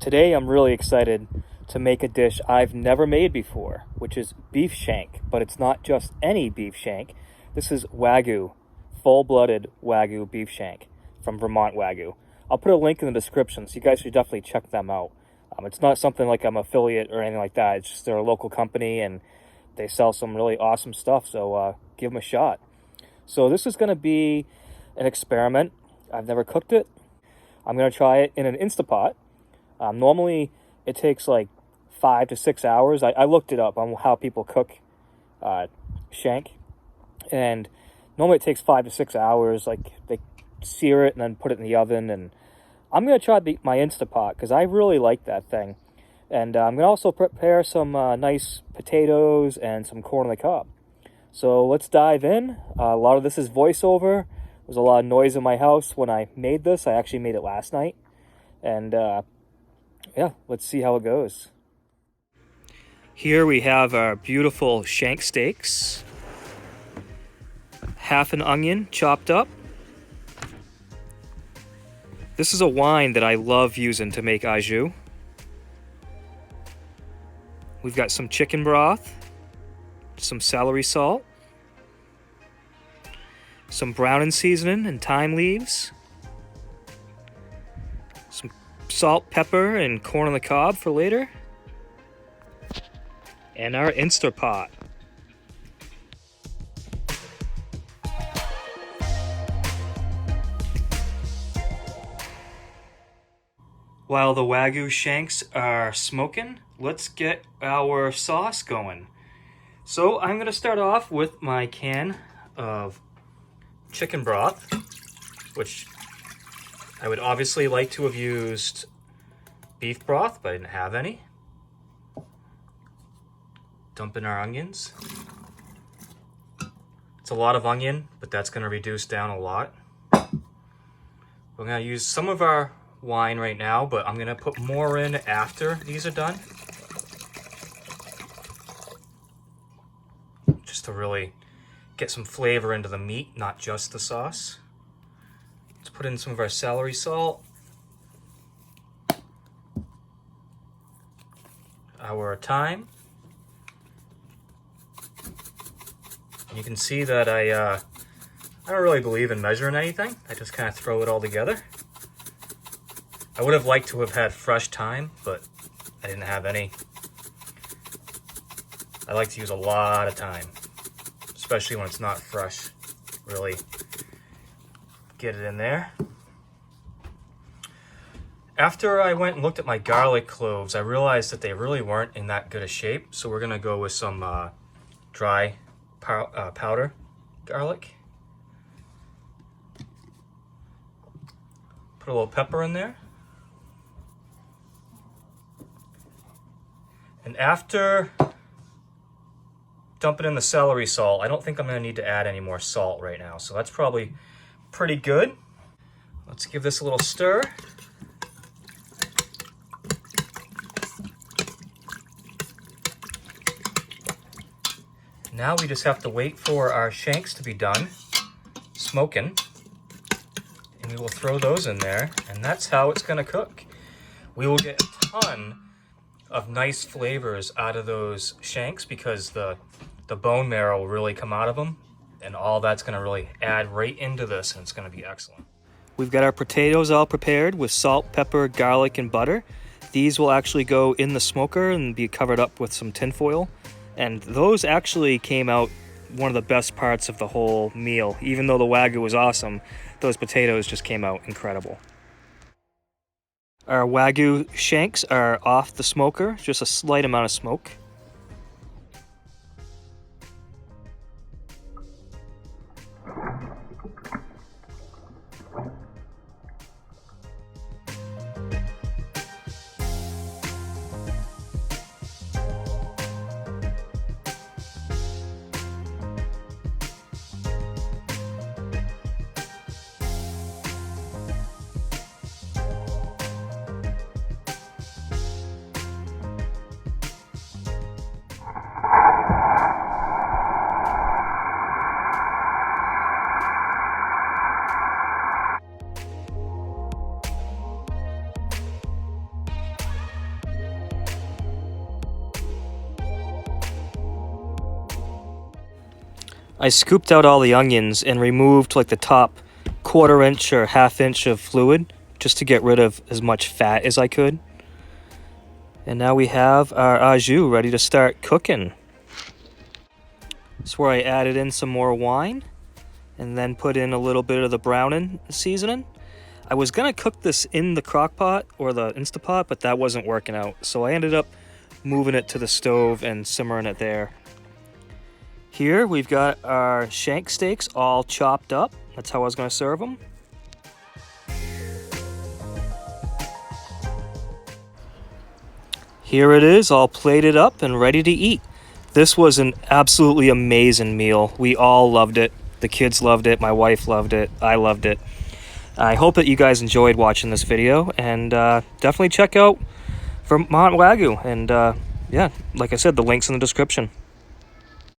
Today I'm really excited to make a dish I've never made before, which is beef shank. But it's not just any beef shank. This is Wagyu, full-blooded Wagyu beef shank from Vermont Wagyu. I'll put a link in the description, so you guys should definitely check them out. It's not something like I'm an affiliate or anything like that. It's just they're a local company and they sell some really awesome stuff, so give them a shot. So this is going to be an experiment. I've never cooked it. I'm going to try it in an Instapot. Normally, it takes like 5 to 6 hours. I looked it up on how people cook shank, and normally it takes 5 to 6 hours. Like, they sear it and then put it in the oven, and I'm going to try my Instapot because I really like that thing. And I'm going to also prepare some nice potatoes and some corn on the cob. So let's dive in. A lot of this is voiceover. There's a lot of noise in my house when I made this. I actually made it last night. And yeah, let's see how it goes. Here we have our beautiful shank steaks. Half an onion chopped up. This is a wine that I love using to make au jus. We've got some chicken broth, some celery salt, some browning seasoning and thyme leaves, some salt, pepper, and corn on the cob for later, and our Instapot. While the Wagyu shanks are smoking, let's get our sauce going. So I'm going to start off with my can of chicken broth, which I would obviously like to have used beef broth, but I didn't have any. Dump in our onions. It's a lot of onion, but that's going to reduce down a lot. We're going to use some of our wine right now, but I'm going to put more in after these are done. Just to really get some flavor into the meat, not just the sauce. Let's put in some of our celery salt. Our thyme. And you can see that I don't really believe in measuring anything. I just kind of throw it all together. I would have liked to have had fresh thyme, but I didn't have any. I like to use a lot of thyme, especially when it's not fresh. Really get it in there. After I went and looked at my garlic cloves, I realized that they really weren't in that good a shape, so we're gonna go with some dry powder garlic. Put a little pepper in there. And after dumping in the celery salt, I don't think I'm going to need to add any more salt right now. So that's probably pretty good. Let's give this a little stir. Now we just have to wait for our shanks to be done smoking. And we will throw those in there. And that's how it's going to cook. We will get a ton of nice flavors out of those shanks because the bone marrow will really come out of them, and all that's going to really add right into this, and it's going to be excellent. We've got our potatoes all prepared with salt, pepper, garlic, and butter. These will actually go in the smoker and be covered up with some tin foil, and those actually came out one of the best parts of the whole meal. Even though the Wagyu was awesome, those potatoes just came out incredible. Our Wagyu shanks are off the smoker, just a slight amount of smoke. I scooped out all the onions and removed like the top 1/4 inch or 1/2 inch of fluid just to get rid of as much fat as I could. And now we have our au jus ready to start cooking. That's where I added in some more wine and then put in a little bit of the browning seasoning. I was gonna cook this in the crock pot or the Instapot, but that wasn't working out. So I ended up moving it to the stove and simmering it there. Here we've got our shank steaks all chopped up. That's how I was gonna serve them. Here it is, all plated up and ready to eat. This was an absolutely amazing meal. We all loved it. The kids loved it. My wife loved it. I loved it. I hope that you guys enjoyed watching this video, and definitely check out Vermont Wagyu. And yeah, like I said, the link's in the description.